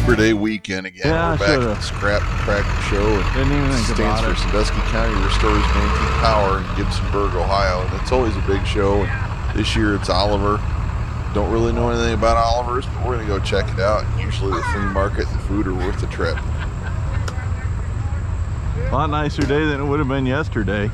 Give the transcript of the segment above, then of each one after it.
Labor Day weekend again. Yeah, we're back at the S.C.R.A.P Tractor Show. Didn't even think stands about for it. Sandusky County Restores Maintain Power in Gibsonburg, Ohio. And it's always a big show. And this year it's Oliver. Don't really know anything about Oliver's, but we're going to go check it out. And usually the flea market and the food are worth the trip. A lot nicer day than it would have been yesterday.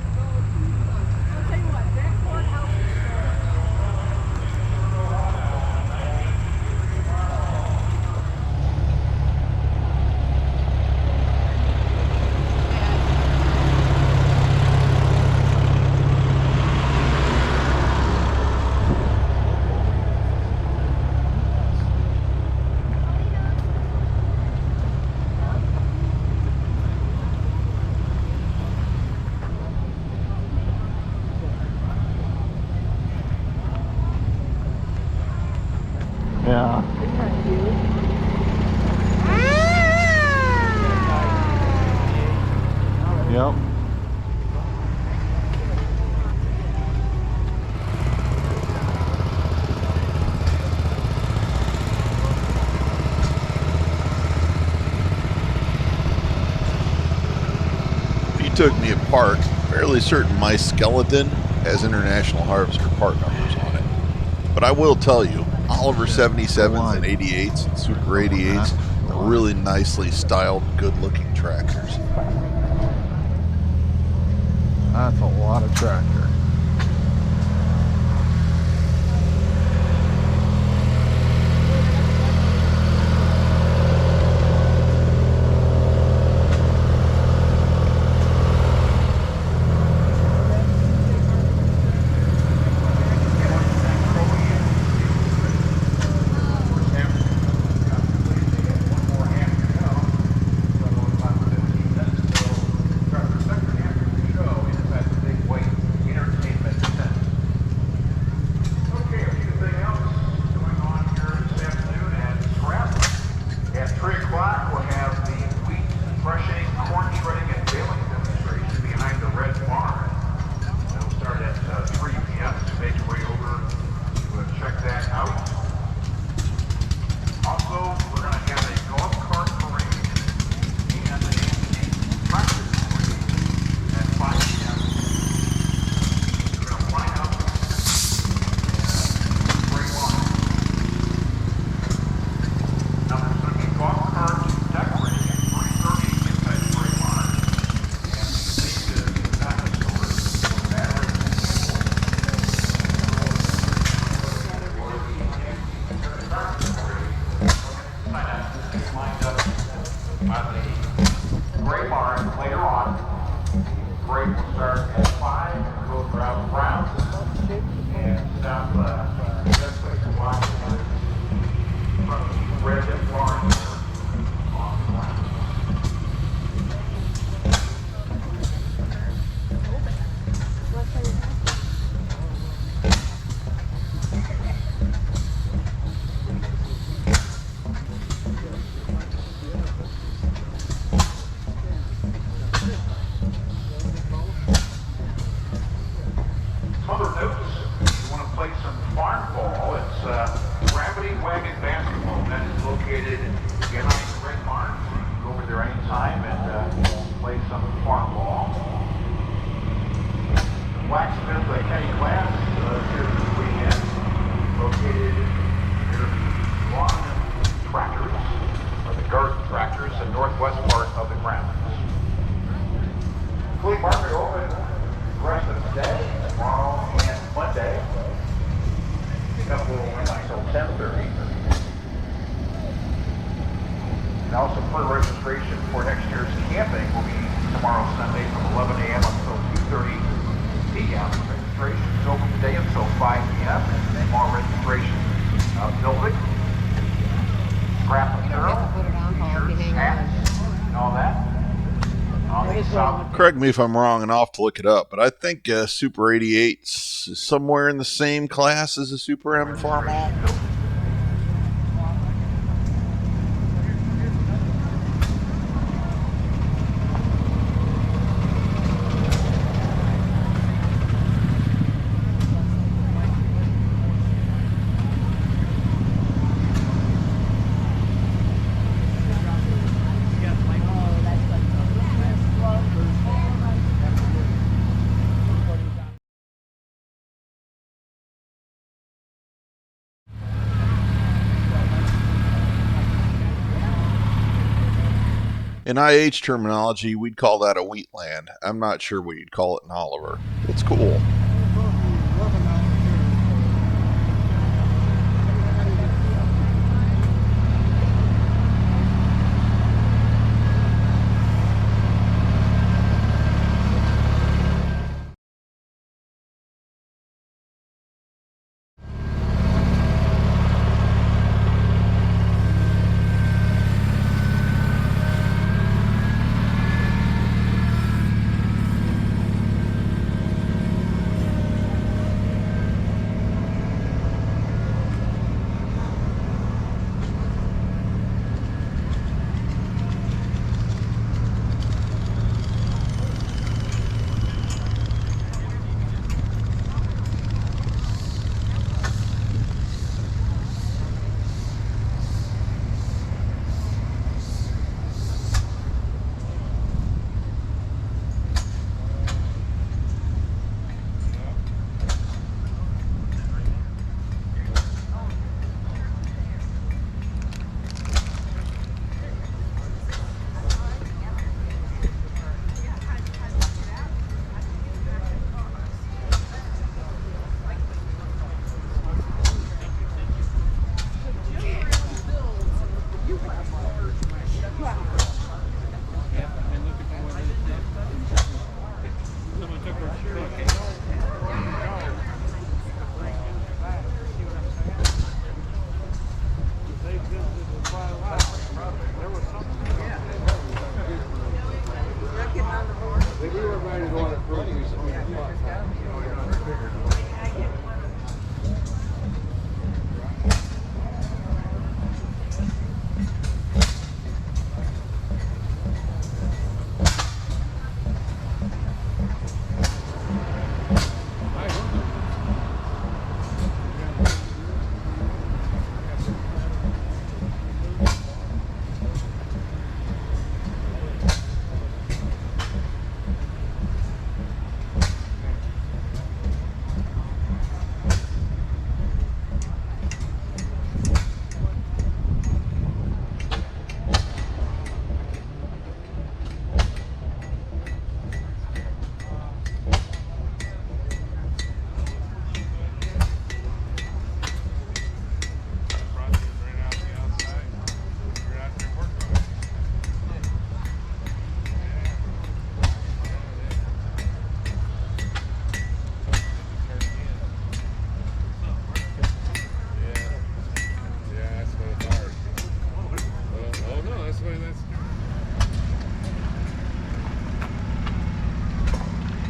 Yeah. Yep. If you took me apart, fairly certain my skeleton has International Harvester part numbers on it. But I will tell you, Oliver 77s and 88s and Super 88s are really nicely styled, good-looking tractors. That's a lot of tractor. And also for registration for next year's camping will be tomorrow Sunday from 11 a.m. until 2:30 p.m. Registration is open today until 5 p.m. and more registration building, scrap material, t-shirts, hats, and all that. Correct me if I'm wrong, and I'll have to look it up, but I think Super 88 is somewhere in the same class as a Super M Farmall. In IH terminology, we'd call that a wheatland. I'm not sure what you'd call it in Oliver. It's cool.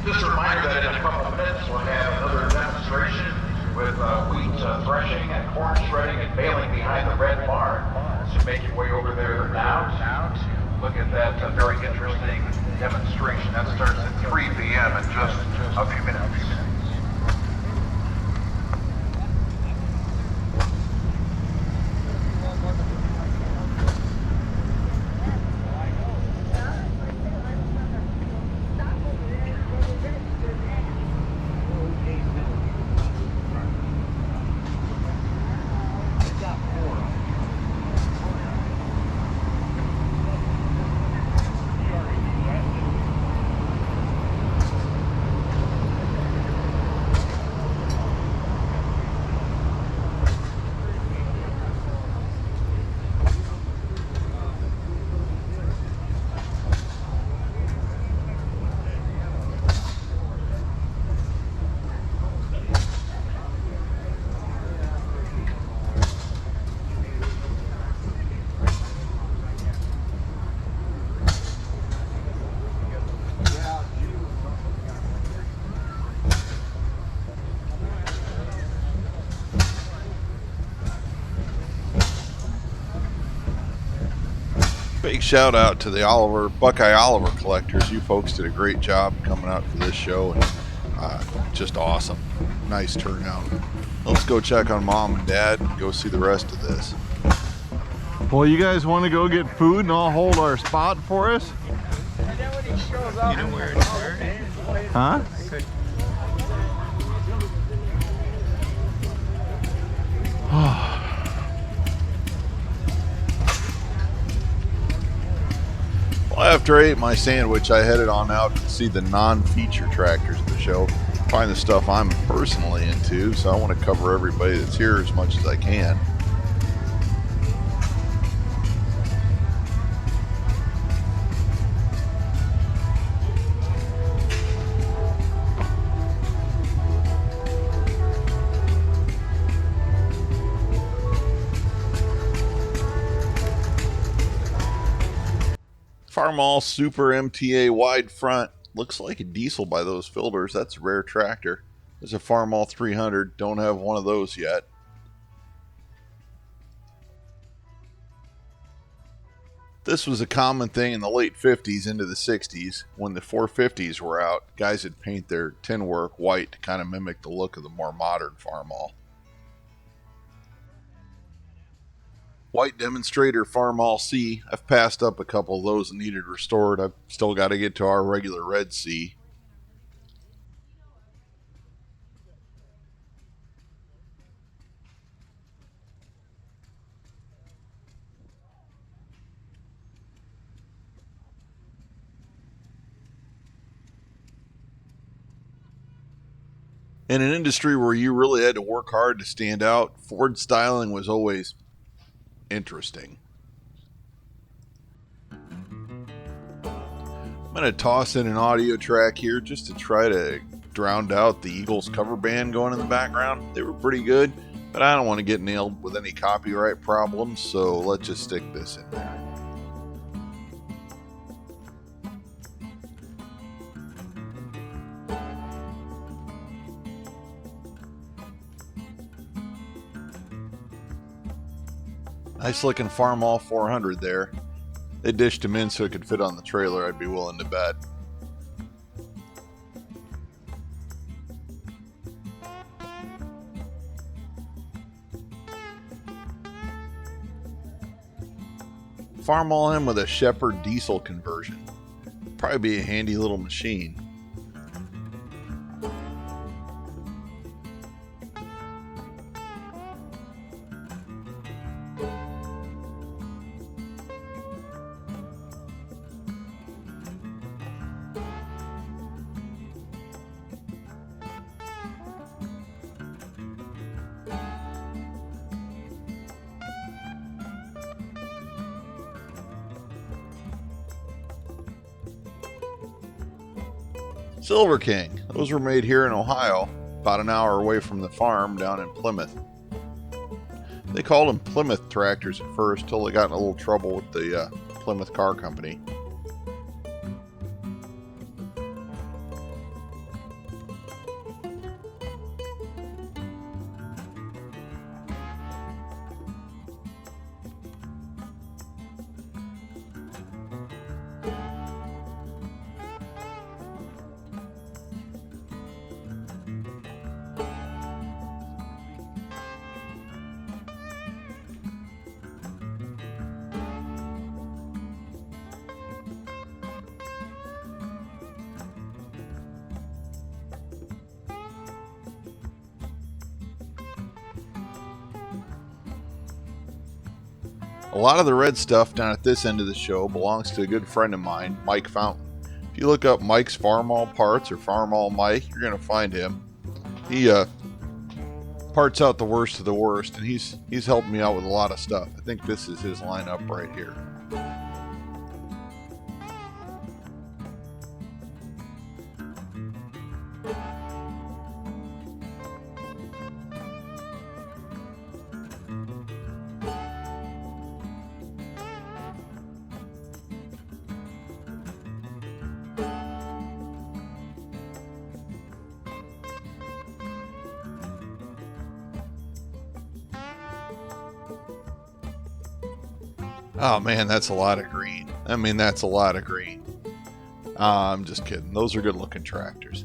Just a reminder that in a couple of minutes we'll have another demonstration with wheat threshing and corn shredding and baling behind the red barn. So make your way over there now to look at that very interesting demonstration. That starts at 3 p.m. in just a few minutes. Big shout out to the Buckeye Oliver collectors. You folks did a great job coming out for this show, and just awesome. Nice turnout. Let's go check on Mom and Dad and go see the rest of this. Well, you guys want to go get food and I'll hold our spot for us? You know where it is? Huh? Well, After I ate my sandwich, I headed on out to see the non-feature tractors at the show. Find the stuff I'm personally into, so I want to cover everybody that's here as much as I can. Farmall Super MTA wide front. Looks like a diesel by those filters. That's a rare tractor. There's a Farmall 300. Don't have one of those yet. This was a common thing in the late 50s into the 60s. When the 450s were out, guys would paint their tin work white to kind of mimic the look of the more modern Farmall. White demonstrator Farmall C. I've passed up a couple of those and needed restored. I've still got to get to our regular red C. In an industry where you really had to work hard to stand out, Ford styling was always interesting. I'm going to toss in an audio track here just to try to drown out the Eagles cover band going in the background. They were pretty good, but I don't want to get nailed with any copyright problems, so let's just stick this in there. Nice looking Farmall 400 there. They dished him in so it could fit on the trailer, I'd be willing to bet. Farmall him with a Shepherd diesel conversion. Probably be a handy little machine. Silver King. Those were made here in Ohio, about an hour away from the farm down in Plymouth. They called them Plymouth tractors at first, till they got in a little trouble with the Plymouth Car Company. A lot of the red stuff down at this end of the show belongs to a good friend of mine, Mike Fountain. If you look up Mike's Farmall Parts or Farmall Mike, you're going to find him. He parts out the worst of the worst, and he's helped me out with a lot of stuff. I think this is his lineup right here. Oh man, that's a lot of green. I mean, that's a lot of green. I'm just kidding. Those are good looking tractors.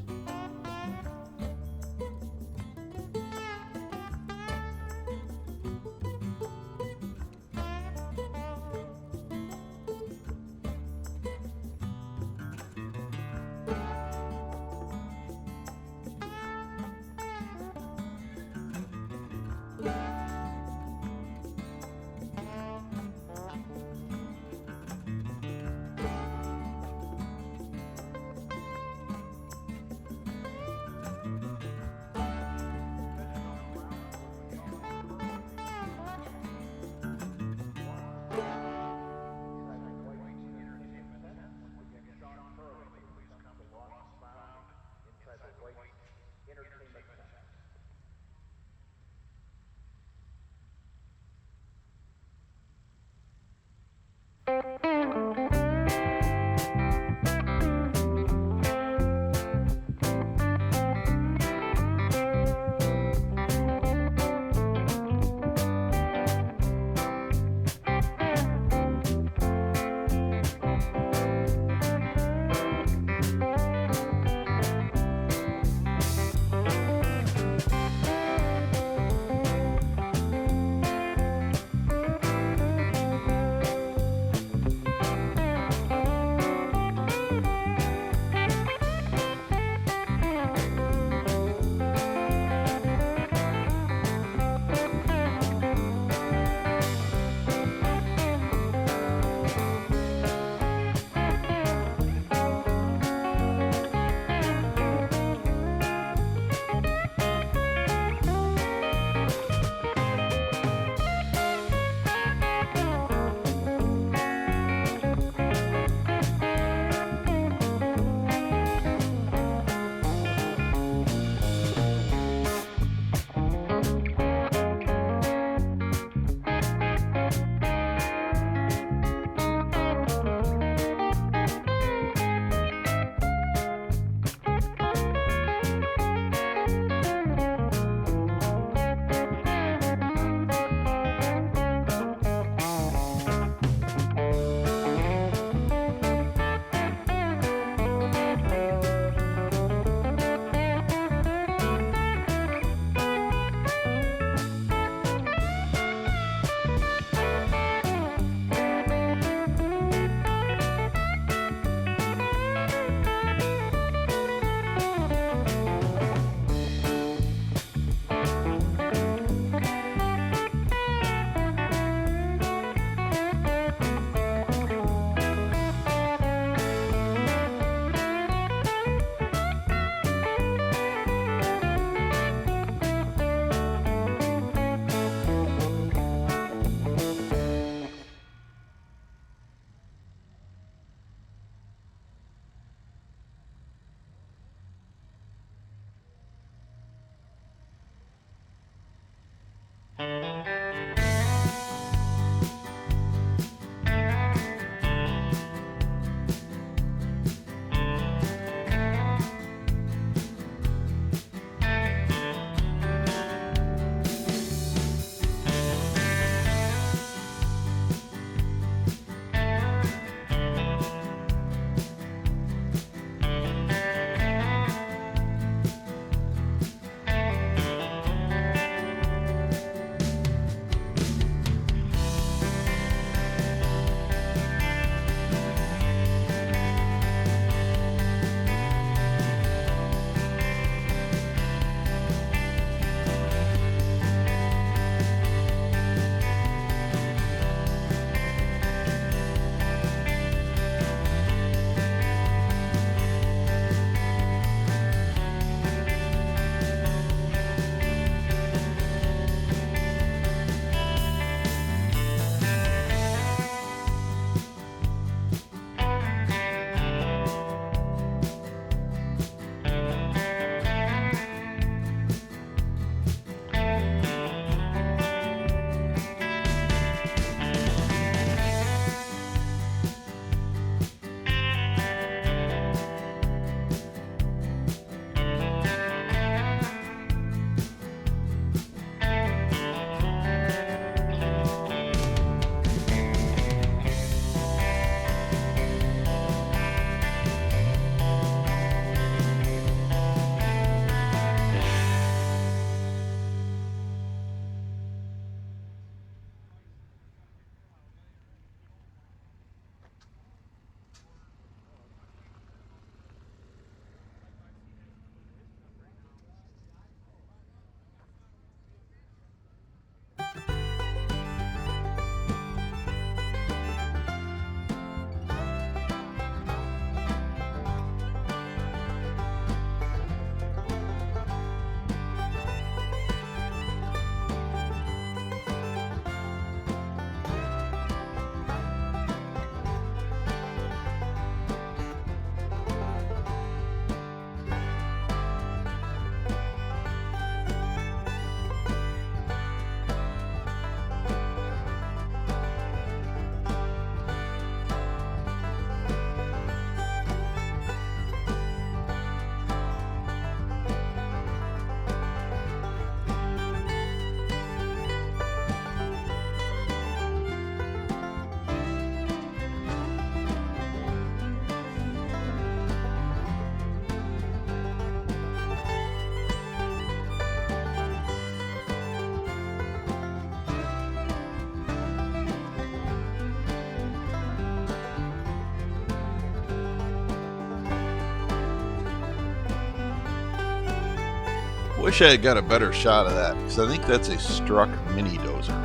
Wish I had got a better shot of that, because I think that's a struck mini dozer.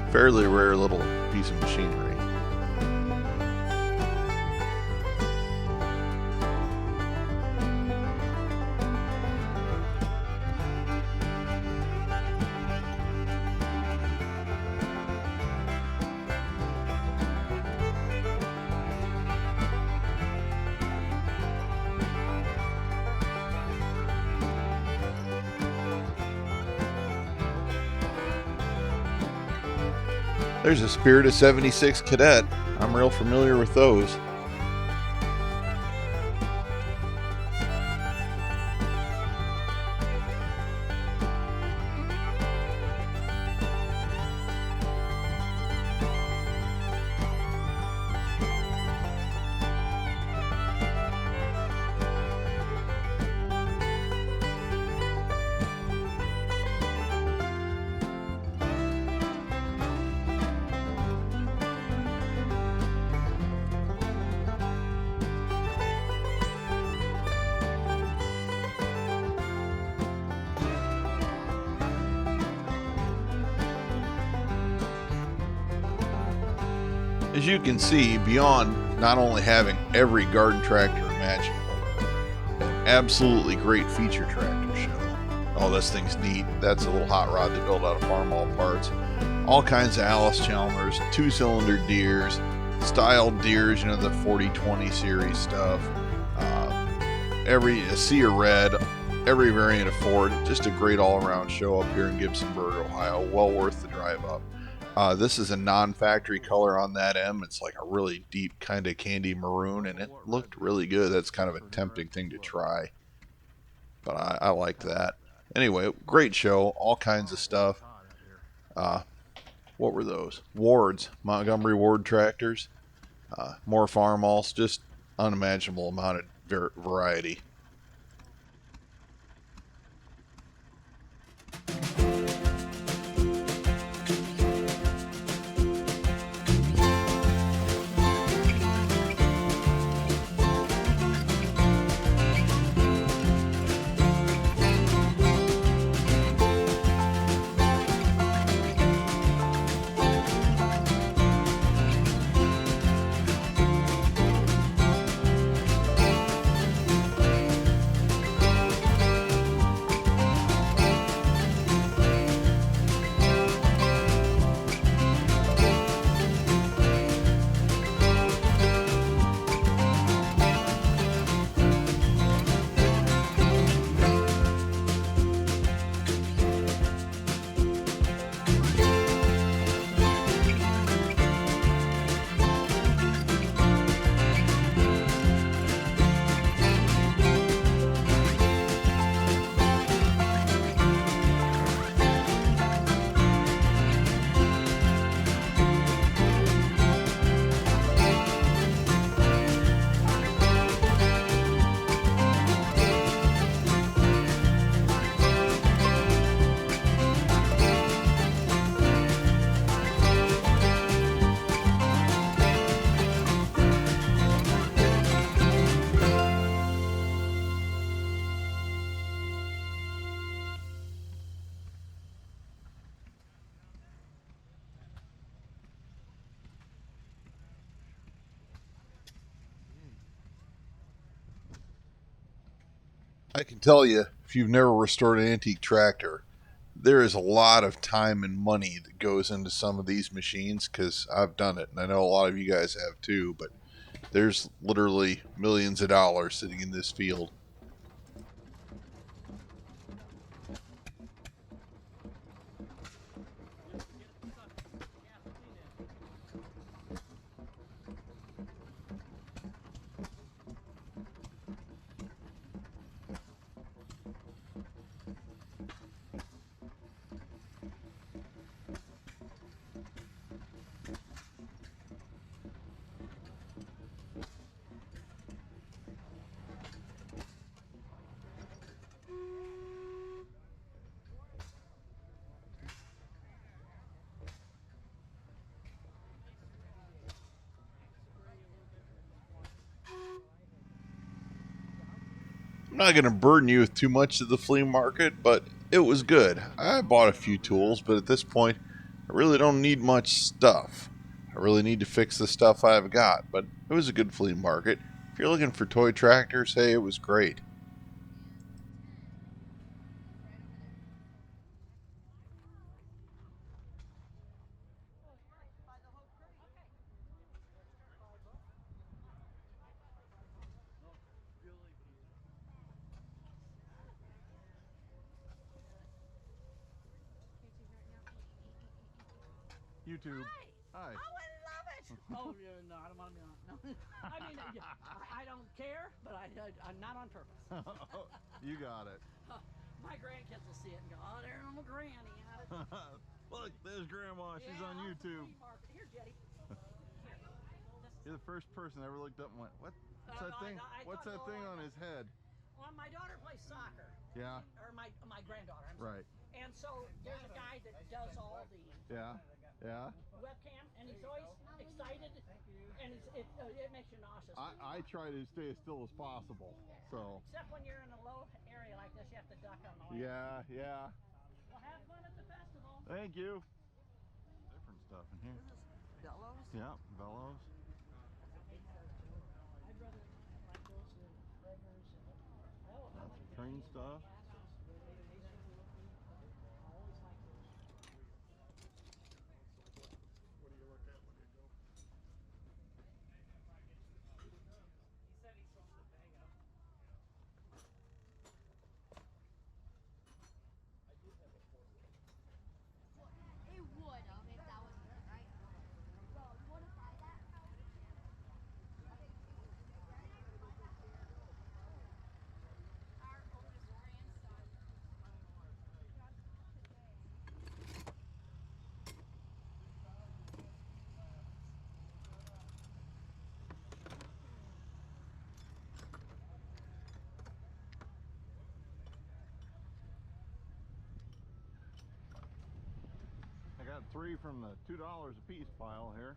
Fairly rare little piece of machinery. There's a Spirit of 76 Cadet. I'm real familiar with those. As you can see, beyond not only having every garden tractor imaginable, an absolutely great feature tractor show. Oh, this thing's neat. That's a little hot rod they built out of Farmall parts. All kinds of Alice Chalmers, 2-cylinder Deeres, styled Deeres, you know, the 4020 series stuff. Every S.C.R.A.P, every variant of Ford. Just a great all-around show up here in Gibsonburg, Ohio. Well worth the drive up. This is a non-factory color on that M. It's like a really deep kind of candy maroon, and it looked really good. That's kind of a tempting thing to try, but I liked that. Anyway, great show. All kinds of stuff. What were those? Wards, Montgomery Ward tractors. More Farmalls. Just unimaginable amount of variety. I can tell you, if you've never restored an antique tractor, there is a lot of time and money that goes into some of these machines, because I've done it, and I know a lot of you guys have too, but there's literally millions of dollars sitting in this field. not going to burden you with too much of the flea market, but it was good. I bought a few tools, but at this point, I really don't need much stuff. I really need to fix the stuff I've got, but it was a good flea market. If you're looking for toy tractors, hey, it was great. YouTube. Oh, I Hi. love it. Oh, yeah, no, I don't want to be on. No, I mean, yeah, I don't care, but I'm not on purpose. You got it. My grandkids will see it and go, "Oh, there's my granny at it." Look, there's Grandma. She's on the YouTube. flea market. Here, Jetty. You're the first person I ever looked up and went, "What's that no, thing? I What's thought, that thing on his head?" Well, my daughter plays soccer. Yeah. Or my granddaughter. I'm sorry. Right. And so there's a guy that does all the Yeah. Yeah. webcam, and he's always excited, and it makes you nauseous. I try to stay as still as possible. So. Except when you're in a low area like this, you have to duck on the way. Yeah. Yeah. Well, have fun at the festival. Thank you. Different stuff in here. This is bellows. Yeah, bellows. I'd rather like those than Gregors and I Lots like of the train Pacer stuff. looking. I always like those. What do you look at when you go? It would have if that was me, right? Bro, you want to buy that house? Our oldest grandson just today. I got 3 from the $2 a piece pile here.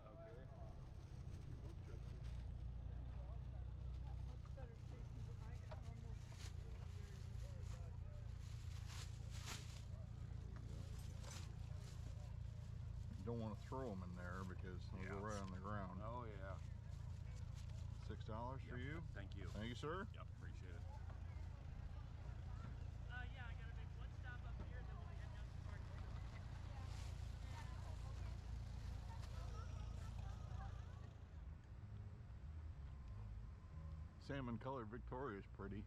You don't want to throw them in there because they'll go right on the ground. Oh yeah. $6 for you. Thank you. Thank you, sir. Yep, appreciate it. Yeah, I gotta make one stop up here, then we'll be heading out to Spartanburg. Salmon colored Victoria is pretty.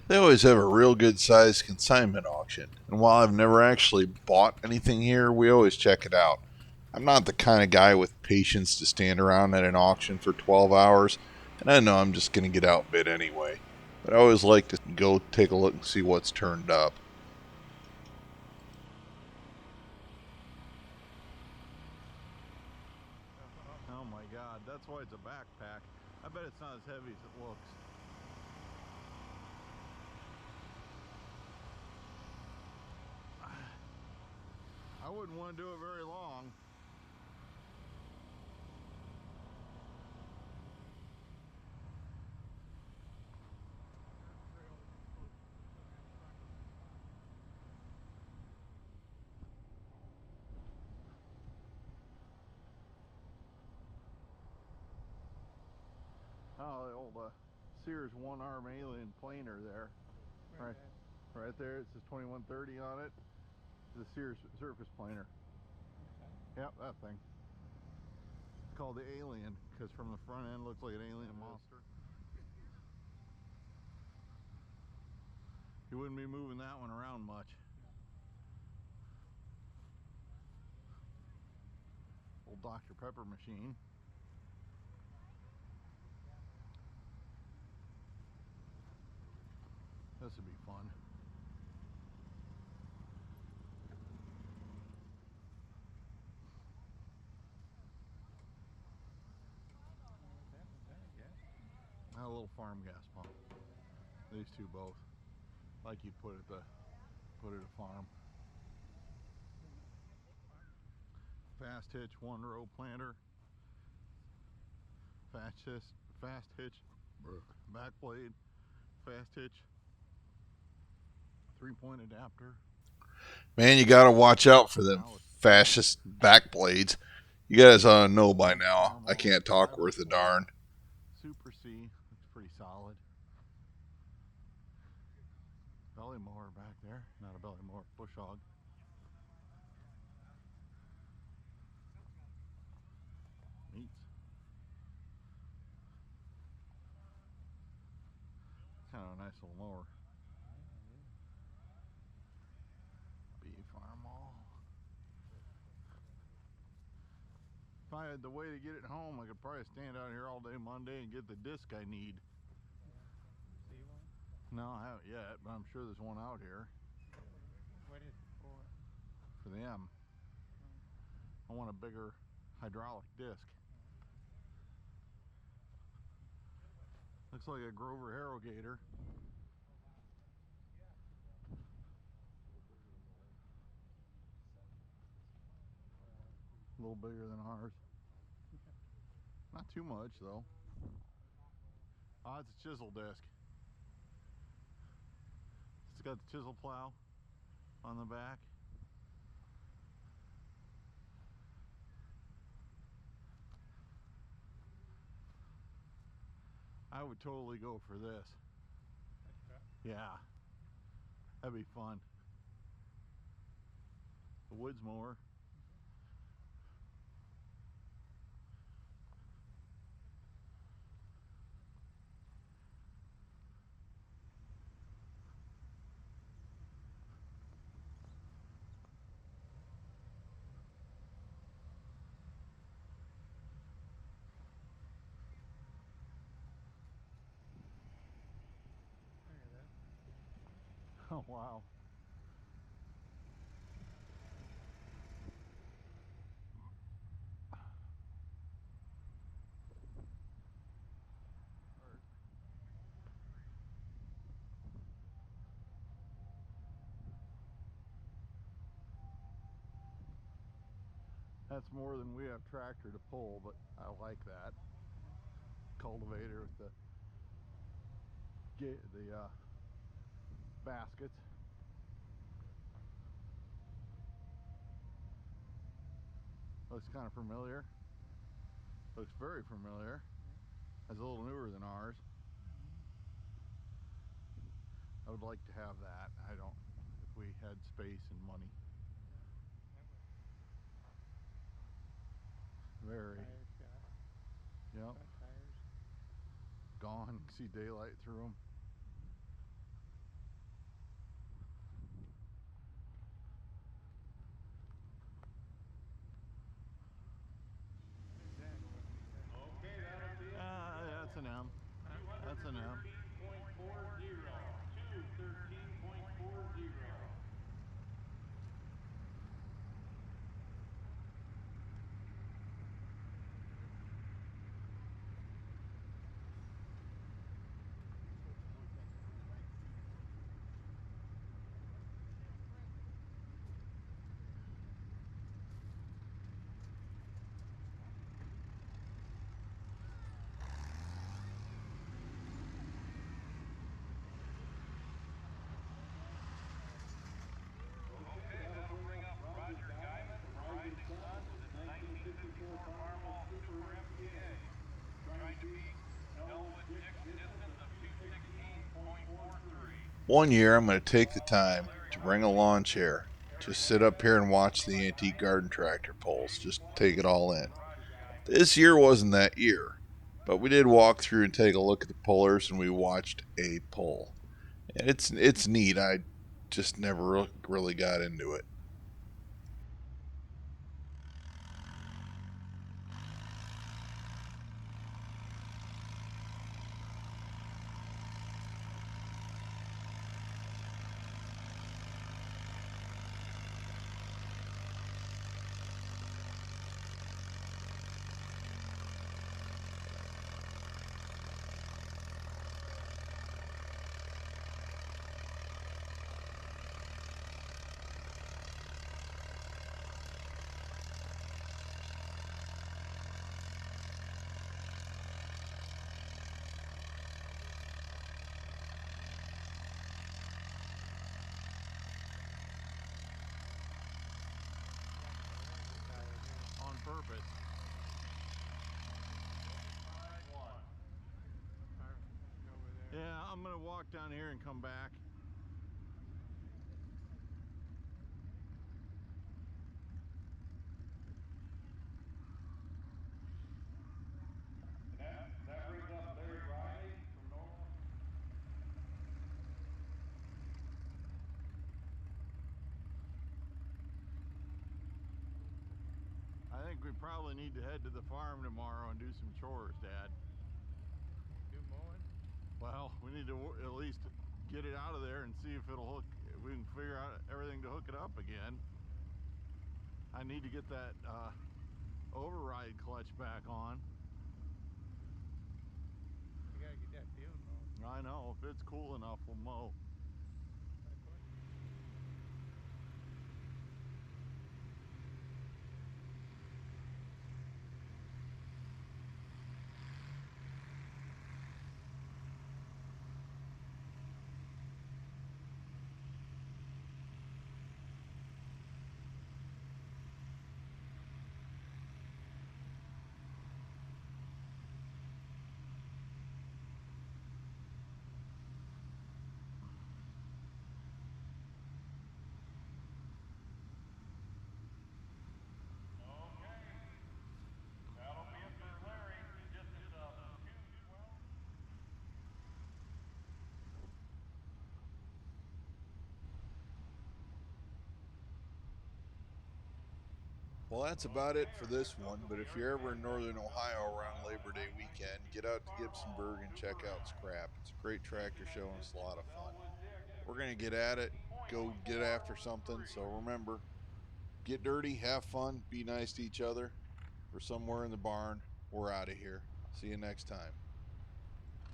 They always have a real good sized consignment auction, and while I've never actually bought anything here, we always check it out. I'm not the kind of guy with patience to stand around at an auction for 12 hours, and I know I'm just going to get outbid anyway. But I always like to go take a look and see what's turned up. Oh my God, that's why it's a backpack. I bet it's not as heavy as it looks. I wouldn't want to do it very long. Oh, the old Sears one-arm alien planer there. Right there. It says 2130 on it. The Sears surface planer. Yep, that thing. It's called the Alien because from the front end looks like an alien monster. You wouldn't be moving that one around much. Old Dr. Pepper machine. This would be fun. A little farm gas pump. These two both. Like you'd put at a farm. Fast hitch, one row planter. Fast hitch, back blade. Fast hitch, 3-point adapter. Man, you got to watch out for them fascist back blades. You guys ought to know by now. I can't talk worth a darn. Super C, looks pretty solid. Belly mower back there, not a belly mower, bush hog. Meats. Kind of a nice little mower. Bee farm mall. If I had the way to get it home, I could probably stand out here all day Monday and get the disc I need. See one? No, I haven't yet, but I'm sure there's one out here. What is it for? For the M. I want a bigger hydraulic disc. Looks like a Grover Harrogator. A little bigger than ours. Not too much though. Ah, it's a chisel disc. It's got the chisel plow on the back. I would totally go for this. Yeah, that'd be fun. The woods mower. Look at that. Oh wow. That's more than we have tractor to pull, but I like that. Cultivator with the baskets. Looks kind of familiar. Looks very familiar. It's a little newer than ours. I would like to have that. I don't, if we had space and money. Very. Tire shop. Yep. Flat tires. Gone. See daylight through them. Okay, that'll be it. That's an M. That's an M. 213.40. One year I'm going to take the time to bring a lawn chair. Just sit up here and watch the antique garden tractor pulls. Just take it all in. This year wasn't that year, but we did walk through and take a look at the pullers and we watched a pull. And it's neat. I just never really got into it. On purpose. Yeah, I'm gonna walk down here and come back. That brings up Larry Riley from Norwell. I think we probably need to head to the farm tomorrow and do some chores, Dad. Do mowing? Well, we need to at least get it out of there and see if it'll hook. If we can figure out everything to hook it up again. I need to get that override clutch back on. You gotta get that field mowed. I know, if it's cool enough, we'll mow. That'll be it for Larry. Distance of 212. Well, that's about it for this one, but if you're ever in northern Ohio around Labor Day weekend, get out to Gibsonburg and check out S.C.R.A.P. It's a great tractor show and it's a lot of fun. We're going to get at it, go get after something, so remember, get dirty, have fun, be nice to each other. We're somewhere in the barn. We're out of here. See you next time.